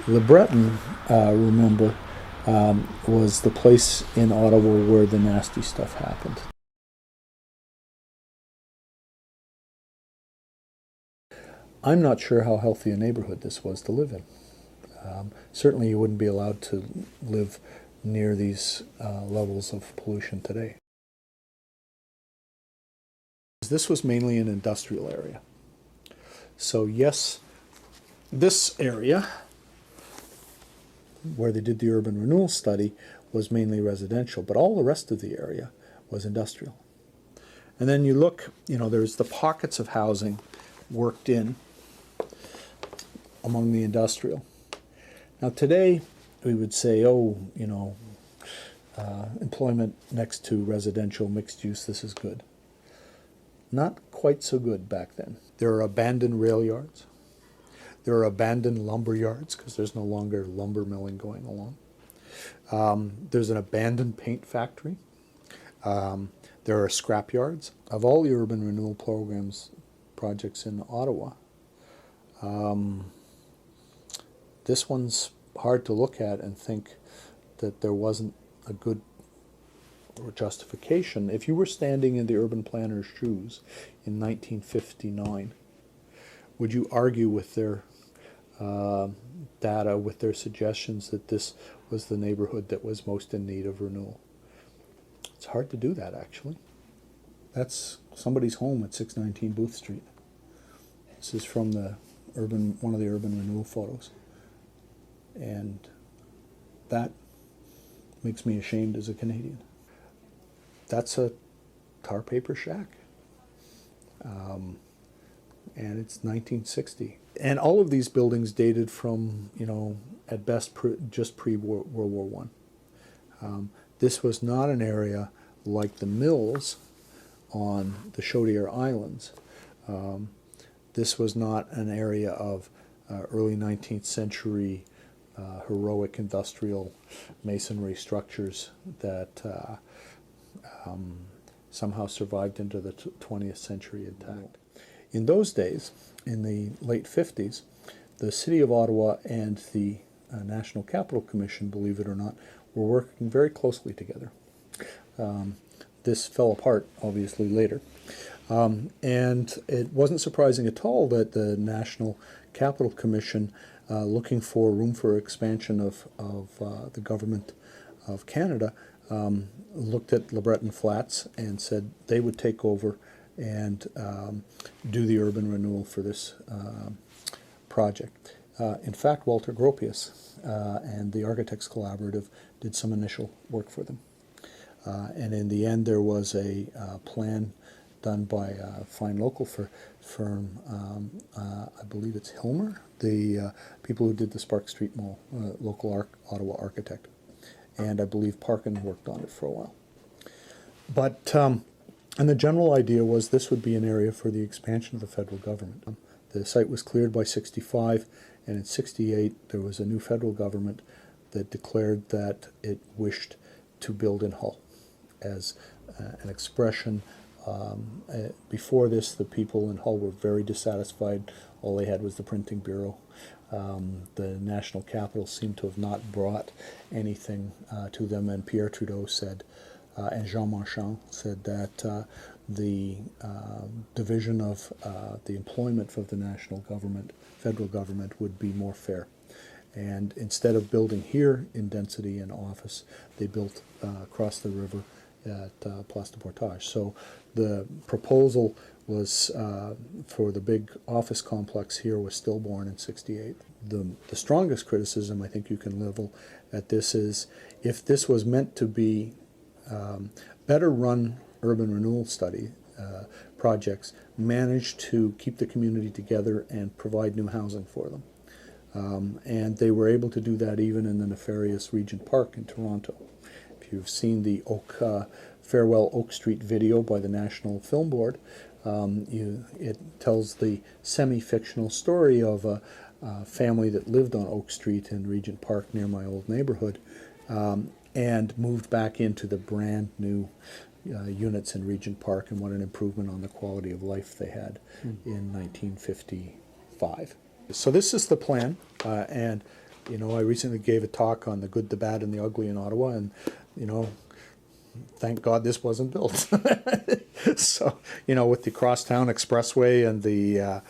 LeBreton, remember, was the place in Ottawa where the nasty stuff happened. I'm not sure how healthy a neighborhood this was to live in. Certainly you wouldn't be allowed to live near these levels of pollution today. This was mainly an industrial area. So yes, this area where they did the urban renewal study was mainly residential, but all the rest of the area was industrial. And then you look, there's the pockets of housing worked in among the industrial. Now today we would say, employment next to residential mixed use, this is good. Not quite so good back then. There are abandoned rail yards. There are abandoned lumber yards because there's no longer lumber milling going along. There's an abandoned paint factory. There are scrap yards. Of all the urban renewal projects in Ottawa, this one's hard to look at and think that there wasn't a good justification. If you were standing in the urban planner's shoes in 1959, would you argue with their data, with their suggestions that this was the neighborhood that was most in need of renewal? It's hard to do that, actually. That's somebody's home at 619 Booth Street. This is from one of the urban renewal photos. And that makes me ashamed as a Canadian. That's a tar paper shack. And it's 1960. And all of these buildings dated from, at best, just pre-World War I. This was not an area like the mills on the Chaudière Islands. This was not an area of early 19th century heroic industrial masonry structures that somehow survived into the 20th century intact. In those days, in the late 50s, the City of Ottawa and the National Capital Commission, believe it or not, were working very closely together. This fell apart, obviously, later. And it wasn't surprising at all that the National Capital Commission, looking for room for expansion of the government of Canada, looked at LeBreton Flats and said they would take over and do the urban renewal for this project. In fact, Walter Gropius and the Architects Collaborative did some initial work for them. And in the end, there was a plan done by a fine local firm, I believe it's Hilmer, the people who did the Spark Street Mall, local Ottawa architect. And I believe Parkin worked on it for a while. But, and the general idea was this would be an area for the expansion of the federal government. The site was cleared by 65, and in 68 there was a new federal government that declared that it wished to build in Hull as an expression. Before this, the people in Hull were very dissatisfied. All they had was the printing bureau. The national capital seemed to have not brought anything to them, and Pierre Trudeau said, and Jean Marchand said that the division of the employment of the national government, federal government, would be more fair. And instead of building here in density and office, they built across the river at Place de Portage. So the proposal was for the big office complex here was stillborn in 68. The strongest criticism I think you can level at this is if this was meant to be better run urban renewal study projects managed to keep the community together and provide new housing for them. And they were able to do that even in the nefarious Regent Park in Toronto. If you've seen the Farewell Oak Street video by the National Film Board, it tells the semi-fictional story of a family that lived on Oak Street in Regent Park near my old neighborhood and moved back into the brand new units in Regent Park, and what an improvement on the quality of life they had in 1955. So this is the plan, and You know, I recently gave a talk on the good, the bad, and the ugly in Ottawa, and, you know, thank God this wasn't built. So, you know, with the crosstown expressway and the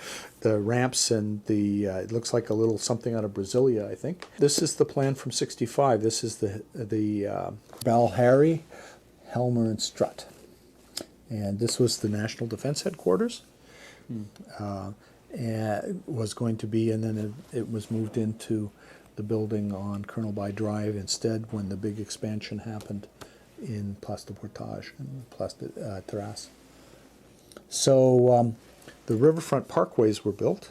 ramps and the it looks like a little something out of Brasilia, I think. This is the plan from '65. This is the Balharry, Helmer, and Strutt, and this was the National Defense Headquarters. And was going to be, and then it was moved into the building on Colonel By Drive instead when the big expansion happened in Place de Portage and Place de Terrasse. So the riverfront parkways were built,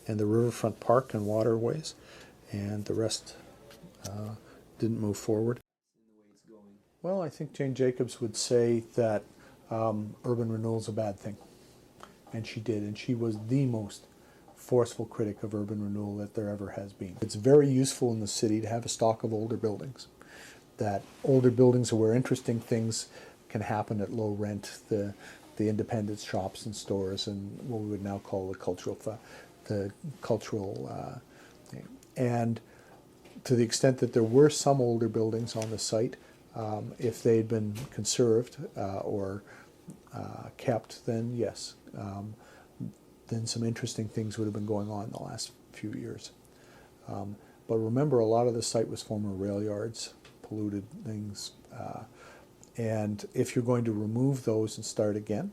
and the riverfront park and waterways, and the rest didn't move forward. Well, I think Jane Jacobs would say that urban renewal is a bad thing, and she did, and she was the most forceful critic of urban renewal that there ever has been. It's very useful in the city to have a stock of older buildings. That older buildings are where interesting things can happen at low rent. The independent shops and stores, and what we would now call the cultural thing. And to the extent that there were some older buildings on the site, if they'd been conserved or kept, then yes. Then some interesting things would have been going on in the last few years. But remember, a lot of the site was former rail yards, polluted things. And if you're going to remove those and start again,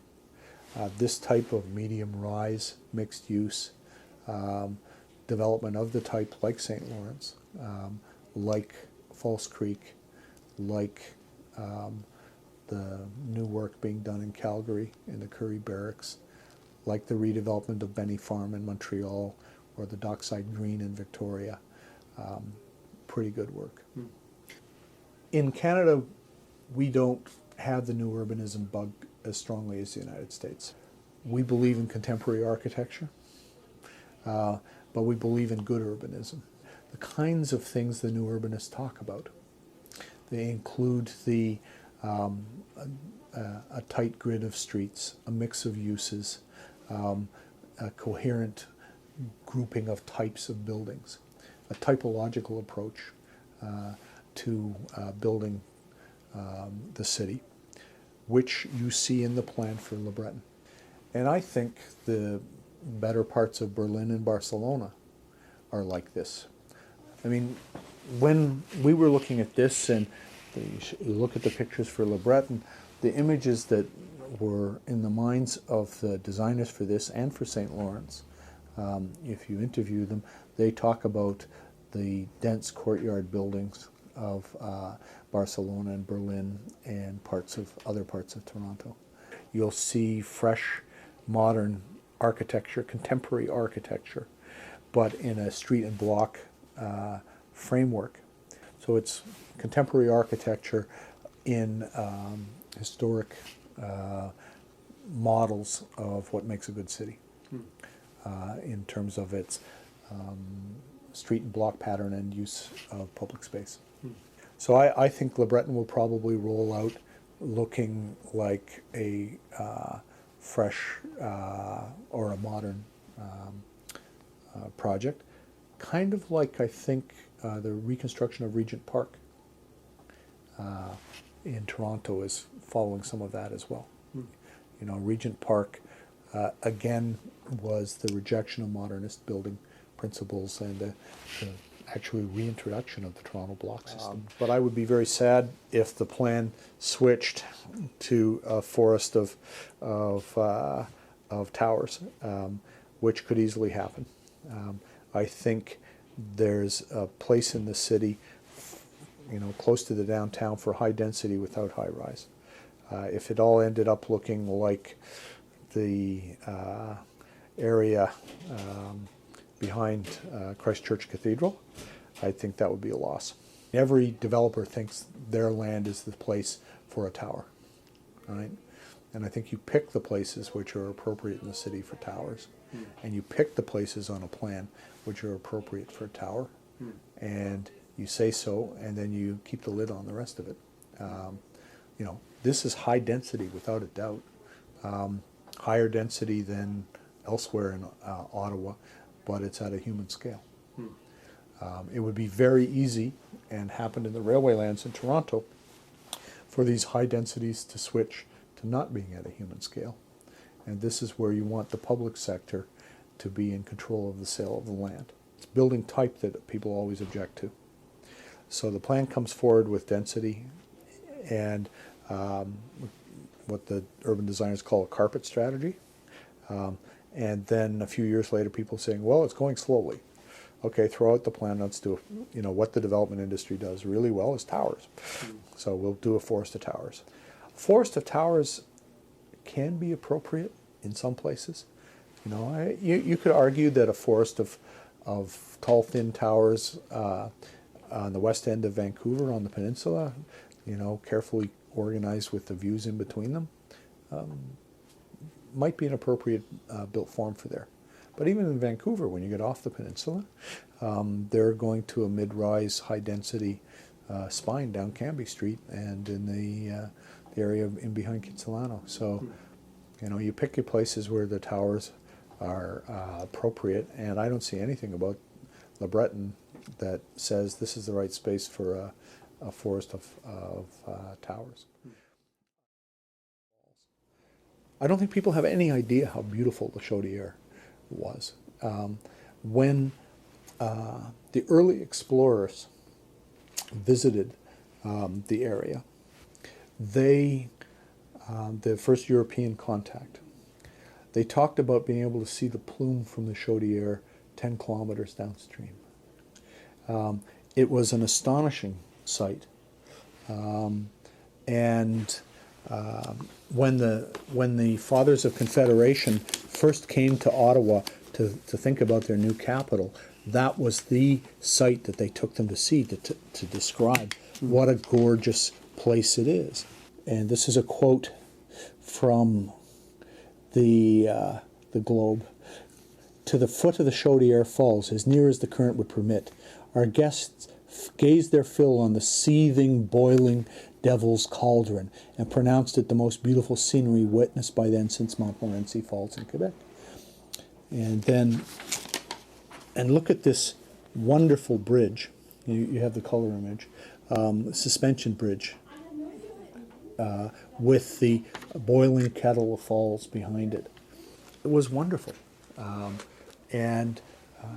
this type of medium rise, mixed use development of the type like St. Lawrence, like False Creek, like the new work being done in Calgary in the Currie Barracks, like the redevelopment of Benny Farm in Montreal or the Dockside Green in Victoria. Pretty good work. In Canada, we don't have the new urbanism bug as strongly as the United States. We believe in contemporary architecture, but we believe in good urbanism. The kinds of things the new urbanists talk about, they include a tight grid of streets, a mix of uses, a coherent grouping of types of buildings, a typological approach to building the city, which you see in the plan for LeBreton. And I think the better parts of Berlin and Barcelona are like this. I mean, when we were looking at this and you look at the pictures for LeBreton, the images that were in the minds of the designers for this and for St. Lawrence, if you interview them, they talk about the dense courtyard buildings of Barcelona and Berlin and other parts of Toronto. You'll see fresh, modern architecture, contemporary architecture, but in a street and block framework. So it's contemporary architecture in historic models of what makes a good city in terms of its street and block pattern and use of public space. So I think LeBreton will probably roll out looking like a fresh or a modern project, kind of like I think the reconstruction of Regent Park in Toronto is following some of that as well. You know, Regent Park again was the rejection of modernist building principles and the actually reintroduction of the Toronto block system. But I would be very sad if the plan switched to a forest of towers, which could easily happen. I think there's a place in the city, you know, close to the downtown for high density without high rise. If it all ended up looking like the area behind Christchurch Cathedral, I think that would be a loss. Every developer thinks their land is the place for a tower, right? And I think you pick the places which are appropriate in the city for towers, and you pick the places on a plan which are appropriate for a tower, and you say so, and then you keep the lid on the rest of it. You know, this is high density without a doubt, higher density than elsewhere in Ottawa, but it's at a human scale. It would be very easy, and happened in the railway lands in Toronto, for these high densities to switch to not being at a human scale. And this is where you want the public sector to be in control of the sale of the land. It's building type that people always object to. So the plan comes forward with density and what the urban designers call a carpet strategy. And then a few years later, people saying, well, it's going slowly. Okay, throw out the plan, let's do, what the development industry does really well is towers. So we'll do a forest of towers. Forest of towers can be appropriate in some places. You could argue that a forest of tall, thin towers on the west end of Vancouver on the peninsula, carefully organized with the views in between them, might be an appropriate built form for there. But even in Vancouver, when you get off the peninsula, they're going to a mid-rise, high-density spine down Cambie Street and in the area in behind Kitsilano. So, you pick your places where the towers are appropriate, and I don't see anything about LeBreton that says this is the right space for a forest of towers. I don't think people have any idea how beautiful the Chaudière was. When the early explorers visited the area, the first European contact, they talked about being able to see the plume from the Chaudière 10 kilometers downstream. It was an astonishing sight. When the Fathers of Confederation first came to Ottawa to think about their new capital, that was the site that they took them to see, to describe what a gorgeous place it is. And this is a quote from the Globe. To the foot of the Chaudière Falls, as near as the current would permit, our guests gazed their fill on the seething, boiling Devil's Cauldron and pronounced it the most beautiful scenery witnessed by them since Montmorency Falls in Quebec. And look at this wonderful bridge. You have the color image, suspension bridge with the boiling kettle of falls behind it. It was wonderful, and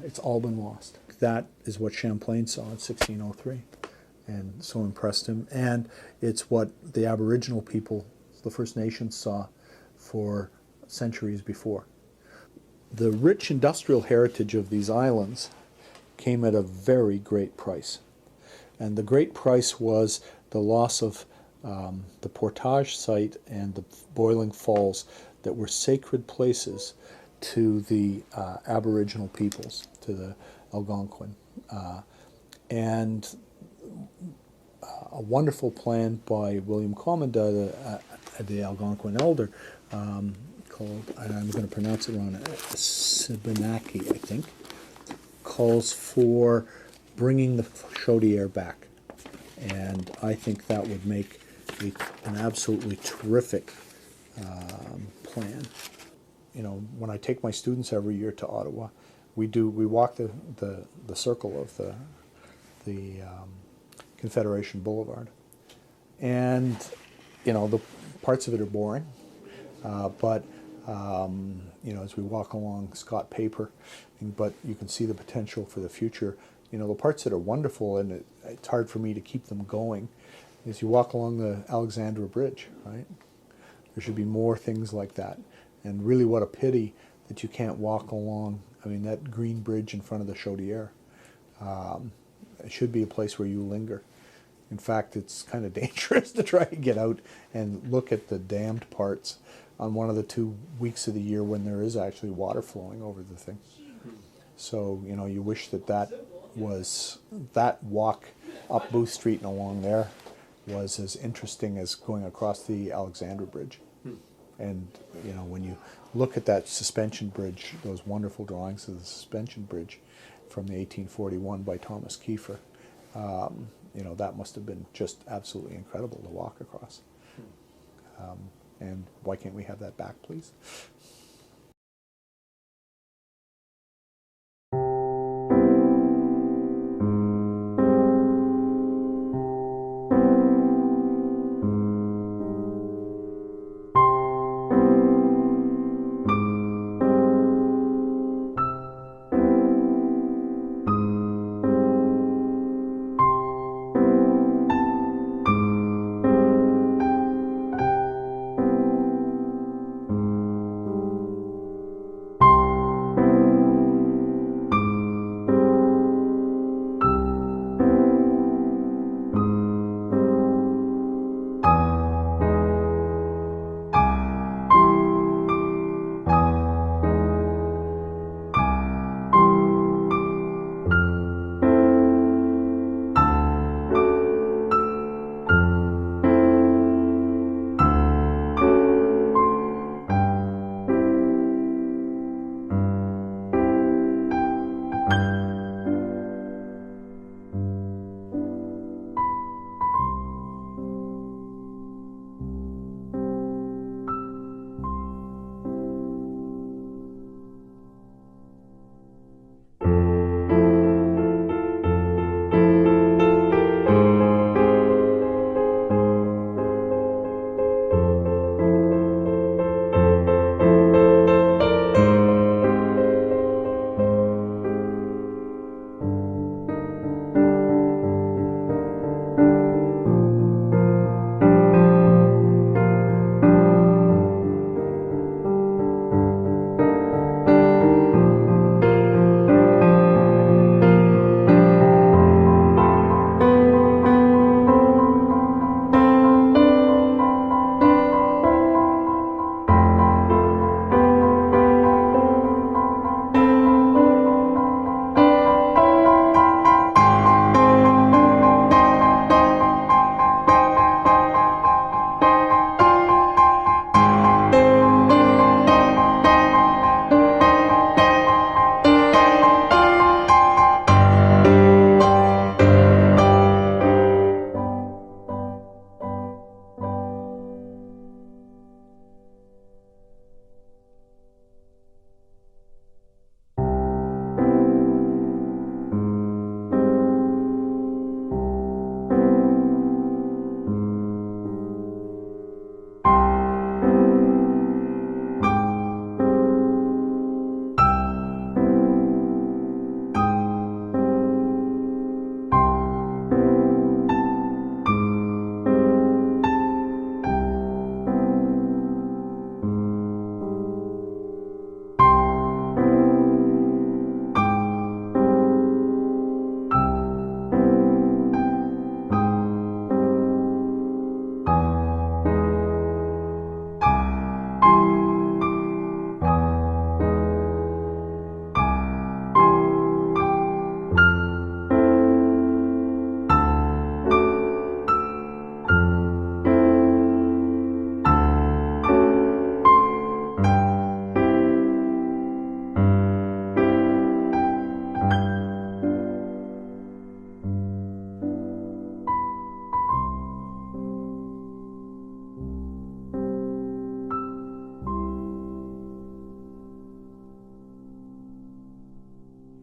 it's all been lost. That is what Champlain saw in 1603, and so impressed him. And it's what the Aboriginal people, the First Nations, saw for centuries before. The rich industrial heritage of these islands came at a very great price. And the great price was the loss of the portage site and the boiling falls that were sacred places to the Aboriginal peoples, to the Algonquin. And a wonderful plan by William Commanda, the Algonquin elder, called, and I'm going to pronounce it wrong, Sibonaki, I think, calls for bringing the Chaudière back. And I think that would make an absolutely terrific plan. When I take my students every year to Ottawa, we walk the circle of the Confederation Boulevard, and the parts of it are boring, but as we walk along Scott Paper, but you can see the potential for the future. The parts that are wonderful, and it's hard for me to keep them going, is you walk along the Alexandra Bridge, right? There should be more things like that. And really what a pity that you can't walk along, that green bridge in front of the Chaudière. It should be a place where you linger. In fact, it's kind of dangerous to try to get out and look at the dammed parts on one of the 2 weeks of the year when there is actually water flowing over the thing. So, you wish that walk up Booth Street and along there was as interesting as going across the Alexandra Bridge. And, when you look at that suspension bridge, those wonderful drawings of the suspension bridge from the 1841 by Thomas Kiefer, that must have been just absolutely incredible to walk across. And why can't we have that back, please?